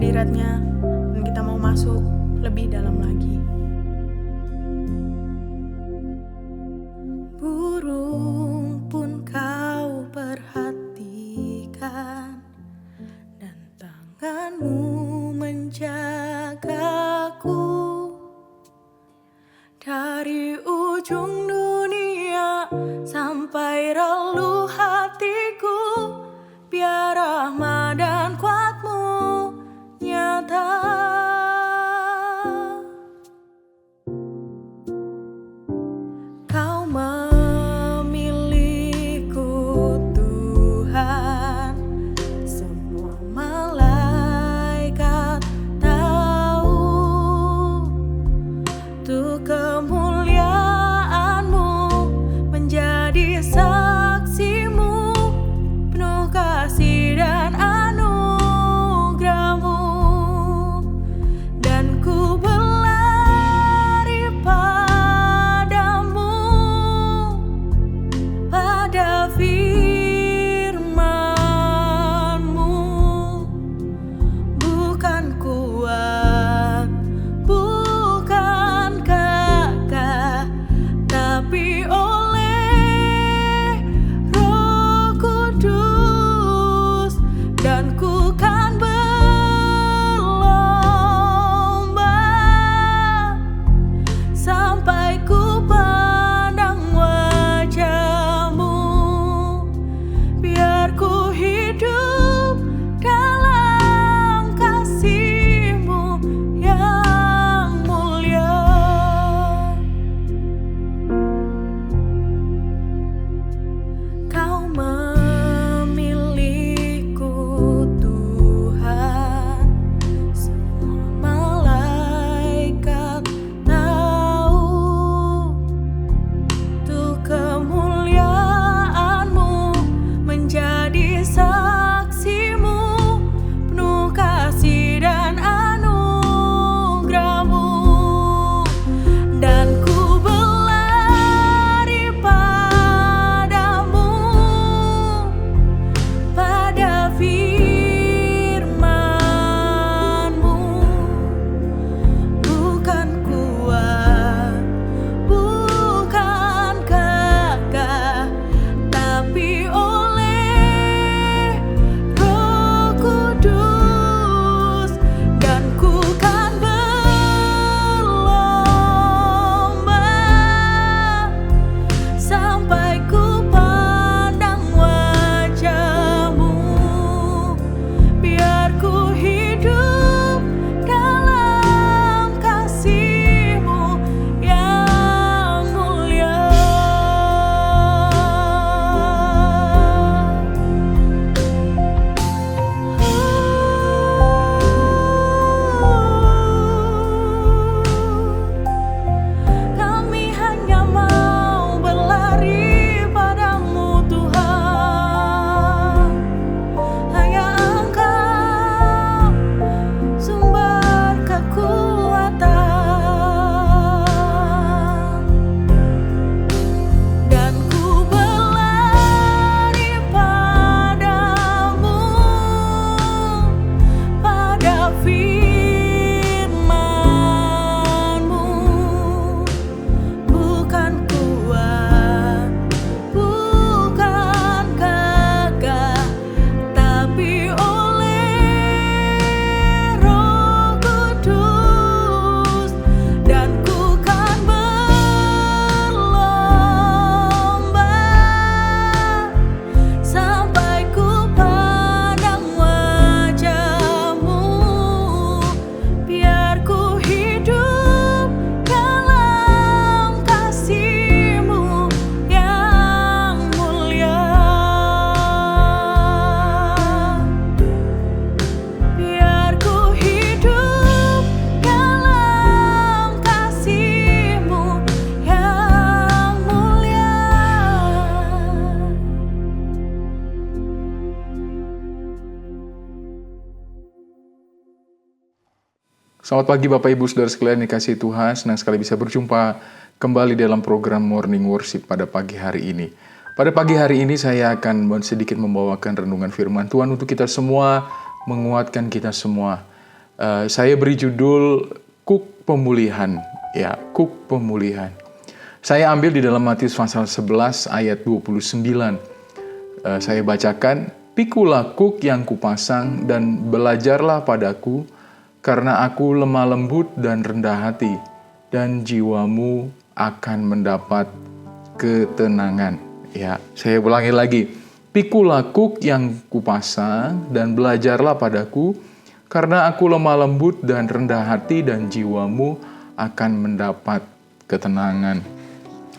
hadirat-Nya dan kita mau masuk lebih dalam lagi. Burung pun Kau perhatikan, dan tangan-Mu menjagaku. Dari ujung dunia sampai relung hatiku, biar rahmat dan kuat-Mu nyata. Kau memilihku Tuhan, semua malaikat tahu. Untuk kemuliaan-Mu menjadi saksi-Mu, penuh kasih dan anugerah-Mu. Dan ku berlari padamu, pada firman-Mu. Bukan kuat, bukan gagah, tapi oleh Roh Kudus. Dan ku kan berlomba sampai ku pandang wajah-Mu, biar ku hidup dalam kasih-Mu yang mulia. Kau memilihku Tuhan, semua malaikat tahu. Untuk kemuliaan-Mu menjadi saksi-Mu, penuh kasih dan anugerah-Mu. Dan ku berlari padamu, pada firman-Mu. Bukan kuat, bukan gagah, tapi oleh Roh Kudus. Dan ku kan berlomba sampai ku pandang wajah-Mu, biar ku hidup dalam kasih-Mu yang mulia. Kami hanya mau berlari padamu Tuhan, hanya Engkau sumber kekuatan. Dan ku berlari padamu, pada firman-Mu. Bukan kuat, bukan gagah, tapi oleh Roh Kudus. Dan ku kan berlomba sampai ku pandang wajah-Mu, biar ku hidup dalam kasih-Mu yang mulia. Biar ku hidup dalam kasih-Mu yang mulia. Selamat pagi Bapak Ibu Saudara sekalian dikasihi Tuhan, senang sekali bisa berjumpa kembali dalam program Morning Worship pada pagi hari ini. Pada pagi hari ini saya akan sedikit membawakan renungan firman Tuhan untuk kita semua, menguatkan kita semua. Saya beri judul Kuk Pemulihan. Ya, Kuk Pemulihan. Saya ambil di dalam Matius pasal 11 ayat 29. Saya bacakan, "Pikulah kuk yang kupasang dan belajarlah padaku, karena aku lemah lembut dan rendah hati, dan jiwamu akan mendapat ketenangan." Ya, saya ulangi lagi. "Pikulah kuk yang kupasang dan belajarlah padaku, karena aku lemah lembut dan rendah hati, dan jiwamu akan mendapat ketenangan."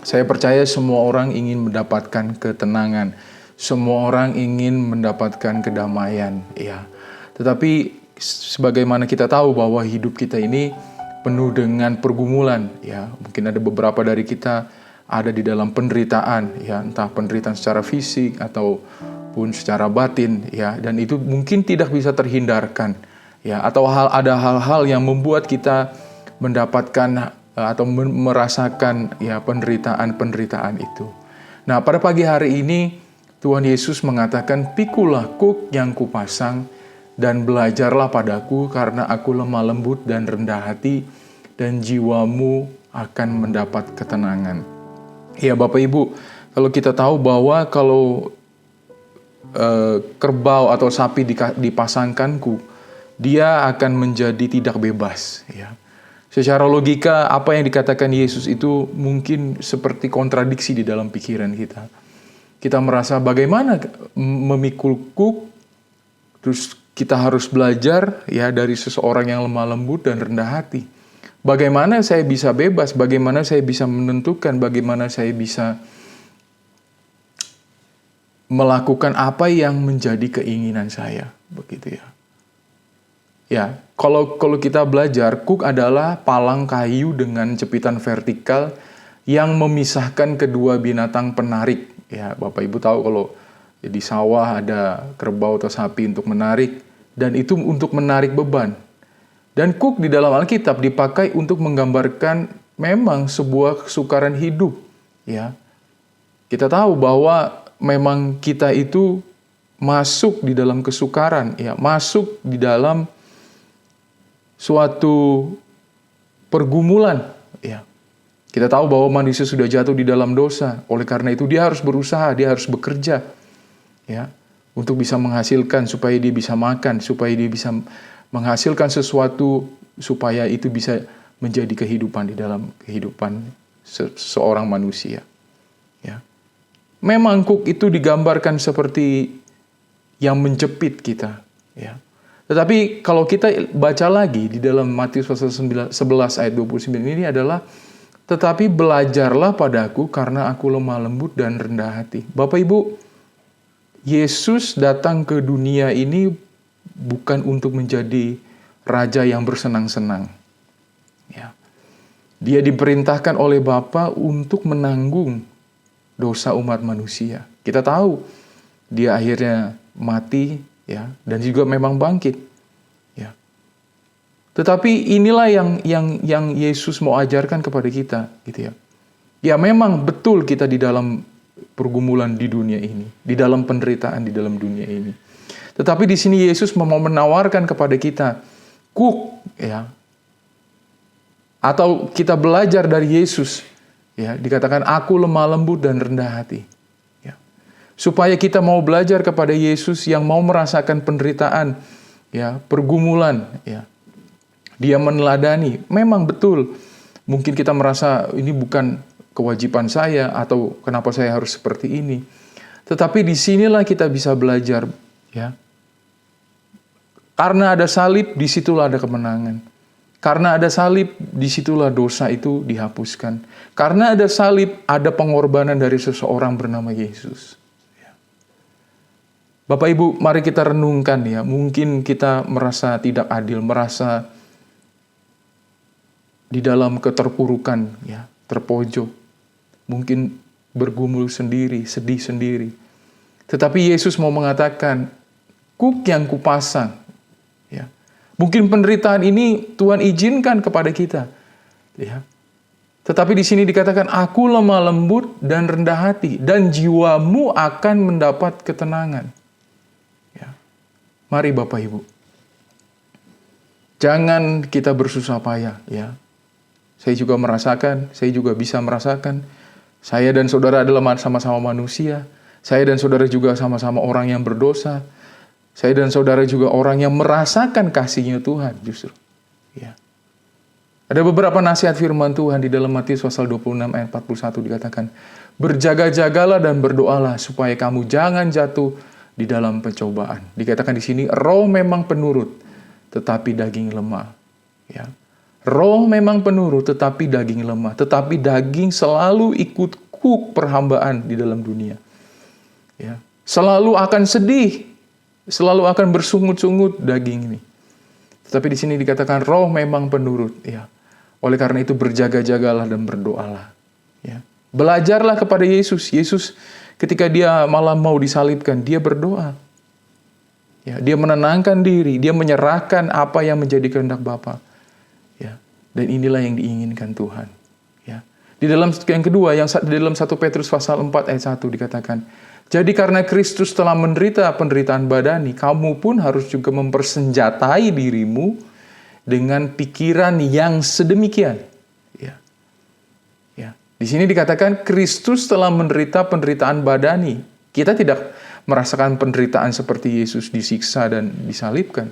Saya percaya semua orang ingin mendapatkan ketenangan. Semua orang ingin mendapatkan kedamaian, ya. Tetapi sebagaimana kita tahu bahwa hidup kita ini penuh dengan pergumulan, ya. Mungkin ada beberapa dari kita ada di dalam penderitaan, ya, entah penderitaan secara fisik ataupun secara batin, ya. Dan itu mungkin tidak bisa terhindarkan, ya. Atau ada hal-hal yang membuat kita mendapatkan atau merasakan, ya, penderitaan itu. Nah, pada pagi hari ini Tuhan Yesus mengatakan, "Pikulah kuk yang kupasang dan belajarlah padaku, karena aku lemah lembut dan rendah hati, dan jiwamu akan mendapat ketenangan." Ya, Bapak Ibu, kalau kita tahu bahwa kalau kerbau atau sapi dipasangkan kuk, dia akan menjadi tidak bebas, ya. Secara logika, apa yang dikatakan Yesus itu mungkin seperti kontradiksi di dalam pikiran kita. Kita merasa bagaimana memikul kuk, terus kita harus belajar, ya, dari seseorang yang lemah lembut dan rendah hati. Bagaimana saya bisa bebas? Bagaimana saya bisa menentukan? Bagaimana saya bisa melakukan apa yang menjadi keinginan saya? Begitu, ya. Ya, kalau kita belajar, kuk adalah palang kayu dengan jepitan vertikal yang memisahkan kedua binatang penarik. Ya, Bapak Ibu tahu kalau di sawah ada kerbau atau sapi untuk menarik, dan itu untuk menarik beban. Dan kuk di dalam Alkitab dipakai untuk menggambarkan memang sebuah kesukaran hidup, ya. Kita tahu bahwa memang kita itu masuk di dalam kesukaran, ya, masuk di dalam suatu pergumulan, ya. Kita tahu bahwa manusia sudah jatuh di dalam dosa. Oleh karena itu dia harus berusaha, dia harus bekerja, ya, untuk bisa menghasilkan, supaya dia bisa makan, supaya dia bisa menghasilkan sesuatu, supaya itu bisa menjadi kehidupan di dalam kehidupan seorang manusia, ya. Memang kuk itu digambarkan seperti yang menjepit kita, ya. Tetapi kalau kita baca lagi di dalam Matius pasal 11 ayat 29 ini adalah, "Tetapi belajarlah padaku, karena aku lemah lembut dan rendah hati." Bapak Ibu, Yesus datang ke dunia ini bukan untuk menjadi raja yang bersenang-senang, ya. Dia diperintahkan oleh Bapa untuk menanggung dosa umat manusia. Kita tahu dia akhirnya mati, ya, dan juga memang bangkit, ya. Tetapi inilah yang Yesus mau ajarkan kepada kita, gitu, ya. Ya, memang betul kita di dalam pergumulan di dunia ini, di dalam penderitaan di dalam dunia ini. Tetapi di sini Yesus mau menawarkan kepada kita kuk, ya. Atau kita belajar dari Yesus, ya, dikatakan aku lemah lembut dan rendah hati. Supaya kita mau belajar kepada Yesus yang mau merasakan penderitaan, ya, pergumulan, ya. Dia meneladani. Memang betul, mungkin kita merasa ini bukan kewajiban saya, atau kenapa saya harus seperti ini. Tetapi disinilah kita bisa belajar, ya. Karena ada salib, disitulah ada kemenangan. Karena ada salib, disitulah dosa itu dihapuskan. Karena ada salib, ada pengorbanan dari seseorang bernama Yesus. Bapak Ibu, mari kita renungkan, ya. Mungkin kita merasa tidak adil, merasa di dalam keterpurukan, ya, terpojok. Mungkin bergumul sendiri, sedih sendiri. Tetapi Yesus mau mengatakan, kuk yang kupasang, ya. Mungkin penderitaan ini Tuhan izinkan kepada kita, ya. Tetapi di sini dikatakan, aku lemah lembut dan rendah hati, dan jiwamu akan mendapat ketenangan. Mari Bapak Ibu, Jangan kita bersusah payah, ya. Saya juga merasakan, saya juga bisa merasakan. Saya dan saudara adalah sama-sama manusia. Saya dan saudara juga sama-sama orang yang berdosa. Saya dan saudara juga orang yang merasakan kasih-Nya Tuhan justru. Ya. Ada beberapa nasihat firman Tuhan di dalam Matius pasal 26 ayat 41 dikatakan, berjaga-jagalah dan berdoalah supaya kamu jangan jatuh di dalam pencobaan. Dikatakan di sini, roh memang penurut, tetapi daging lemah. Ya. Roh memang penurut, tetapi daging lemah. Tetapi daging selalu ikut kuk perhambaan di dalam dunia. Ya. Selalu akan sedih, selalu akan bersungut-sungut daging ini. Tetapi di sini dikatakan roh memang penurut. Ya. Oleh karena itu berjaga-jagalah dan berdoalah. Ya. Belajarlah kepada Yesus. Yesus ketika dia malam mau disalibkan, dia berdoa. Ya, dia menenangkan diri, dia menyerahkan apa yang menjadi kehendak Bapa. Ya, dan inilah yang diinginkan Tuhan. Ya. Di dalam yang kedua, yang di dalam 1 Petrus pasal 4 ayat 1 dikatakan, jadi karena Kristus telah menderita penderitaan badani, kamu pun harus juga mempersenjatai dirimu dengan pikiran yang sedemikian. Ya. Ya. Di sini dikatakan Kristus telah menderita penderitaan badani. Kita tidak merasakan penderitaan seperti Yesus disiksa dan disalibkan.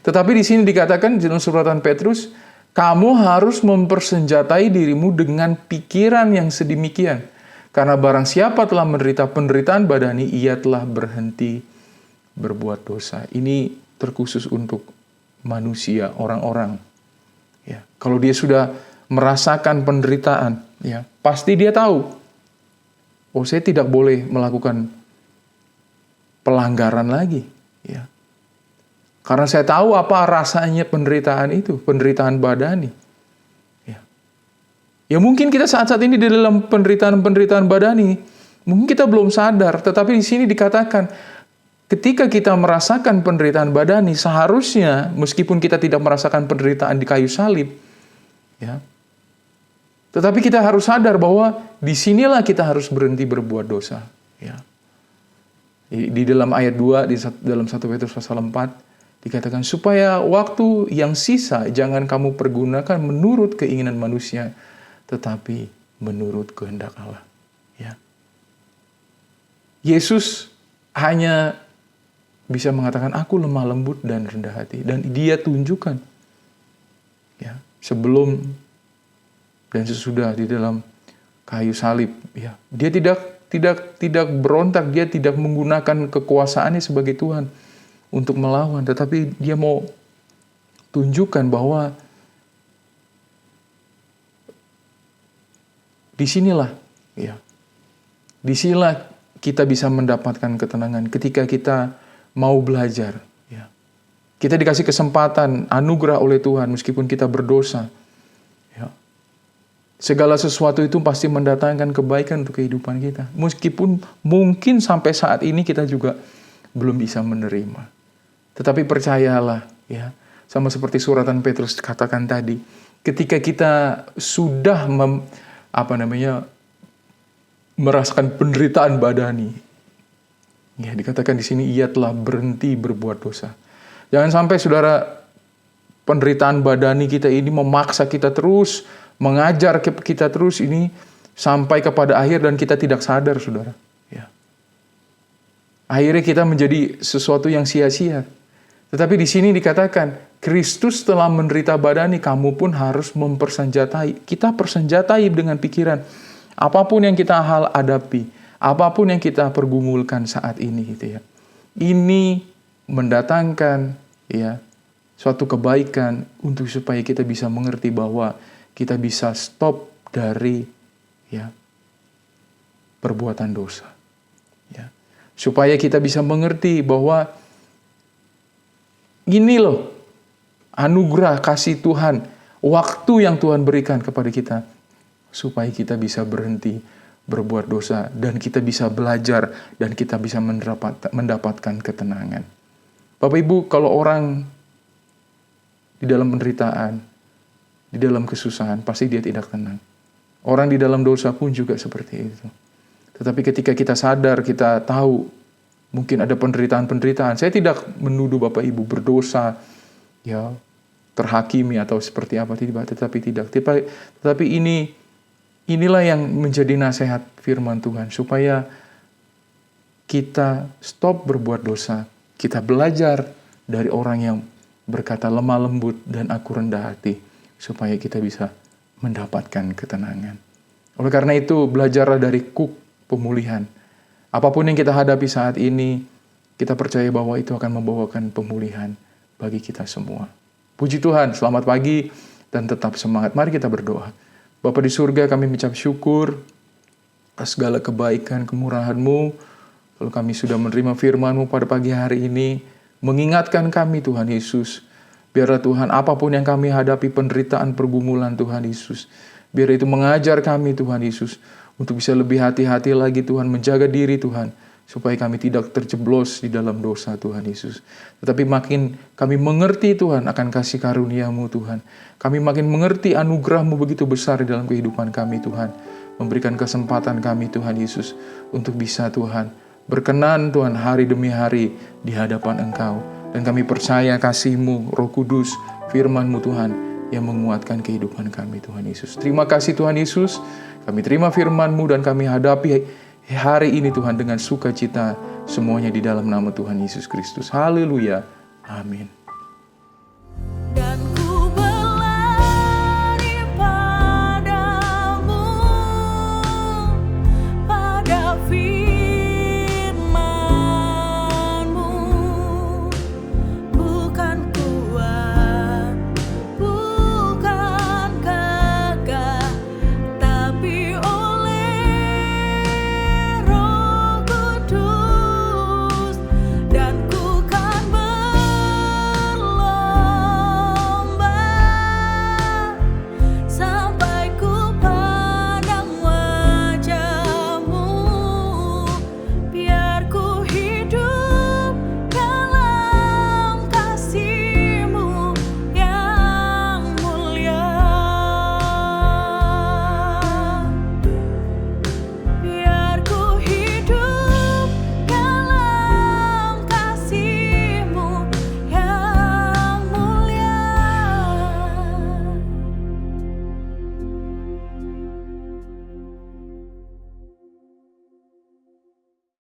Tetapi di sini dikatakan dalam suratan Petrus, kamu harus mempersenjatai dirimu dengan pikiran yang sedemikian. Karena barang siapa telah menderita penderitaan badani, ia telah berhenti berbuat dosa. Ini terkhusus untuk manusia, orang-orang. Ya, kalau dia sudah merasakan penderitaan, ya, pasti dia tahu, oh saya tidak boleh melakukan pelanggaran lagi. Ya. Karena saya tahu apa rasanya penderitaan itu, penderitaan badani. Ya, ya mungkin kita saat-saat ini di dalam penderitaan badani, mungkin kita belum sadar, tetapi di sini dikatakan, ketika kita merasakan penderitaan badani, seharusnya meskipun kita tidak merasakan penderitaan di kayu salib, ya, tetapi kita harus sadar bahwa disinilah kita harus berhenti berbuat dosa. Ya. Di dalam ayat 2, di dalam 1 Petrus pasal 4, dikatakan, supaya waktu yang sisa jangan kamu pergunakan menurut keinginan manusia, tetapi menurut kehendak Allah. Ya. Yesus hanya bisa mengatakan, aku lemah lembut dan rendah hati. Dan dia tunjukkan, ya, sebelum dan sesudah di dalam kayu salib. Ya. Dia tidak berontak, dia tidak menggunakan kekuasaannya sebagai Tuhan untuk melawan, tetapi dia mau tunjukkan bahwa disinilah, ya, disinilah kita bisa mendapatkan ketenangan ketika kita mau belajar. Ya. Kita dikasih kesempatan, anugerah oleh Tuhan meskipun kita berdosa. Ya. Segala sesuatu itu pasti mendatangkan kebaikan untuk kehidupan kita. Meskipun mungkin sampai saat ini kita juga belum bisa menerima. Tetapi percayalah, ya, sama seperti suratan Petrus katakan tadi, ketika kita sudah merasakan penderitaan badani, ya, dikatakan di sini ia telah berhenti berbuat dosa. Jangan sampai saudara, penderitaan badani kita ini memaksa kita terus, mengajar kita terus ini sampai kepada akhir dan kita tidak sadar, saudara. Ya. Akhirnya kita menjadi sesuatu yang sia-sia. Tetapi di sini dikatakan, Kristus telah menderita badani, kamu pun harus mempersenjatai. Kita persenjatai dengan pikiran. Apapun yang kita hadapi, apapun yang kita pergumulkan saat ini, gitu ya. Ini mendatangkan, ya, suatu kebaikan untuk supaya kita bisa mengerti bahwa kita bisa stop dari, ya, perbuatan dosa. Ya. Supaya kita bisa mengerti bahwa ini loh anugerah kasih Tuhan, waktu yang Tuhan berikan kepada kita supaya kita bisa berhenti berbuat dosa dan kita bisa belajar dan kita bisa mendapatkan ketenangan. Bapak Ibu, kalau orang di dalam penderitaan, di dalam kesusahan, pasti dia tidak tenang. Orang di dalam dosa pun juga seperti itu. Tetapi ketika kita sadar, kita tahu mungkin ada penderitaan-penderitaan. Saya tidak menuduh Bapak Ibu berdosa, ya, terhakimi atau seperti apa, tetapi tidak. Tetapi inilah yang menjadi nasihat firman Tuhan, supaya kita stop berbuat dosa. Kita belajar dari orang yang berkata lemah lembut dan aku rendah hati, supaya kita bisa mendapatkan ketenangan. Oleh karena itu, belajarlah dari kuk pemulihan. Apapun yang kita hadapi saat ini, kita percaya bahwa itu akan membawakan pemulihan bagi kita semua. Puji Tuhan, selamat pagi dan tetap semangat. Mari kita berdoa. Bapa di surga, kami mengucap syukur atas segala kebaikan, kemurahan-Mu. Lalu kami sudah menerima firman-Mu pada pagi hari ini, mengingatkan kami Tuhan Yesus. Biarlah Tuhan, apapun yang kami hadapi, penderitaan, pergumulan Tuhan Yesus, biar itu mengajar kami Tuhan Yesus, untuk bisa lebih hati-hati lagi Tuhan, menjaga diri Tuhan, supaya kami tidak terjeblos di dalam dosa Tuhan Yesus. Tetapi makin kami mengerti Tuhan akan kasih karunia-Mu Tuhan. Kami makin mengerti anugerah-Mu begitu besar di dalam kehidupan kami Tuhan. Memberikan kesempatan kami Tuhan Yesus untuk bisa Tuhan berkenan Tuhan hari demi hari di hadapan Engkau. Dan kami percaya kasih-Mu, Roh Kudus, firman-Mu Tuhan yang menguatkan kehidupan kami Tuhan Yesus. Terima kasih Tuhan Yesus, kami terima firman-Mu dan kami hadapi hari ini Tuhan dengan sukacita, semuanya di dalam nama Tuhan Yesus Kristus. Haleluya. Amin.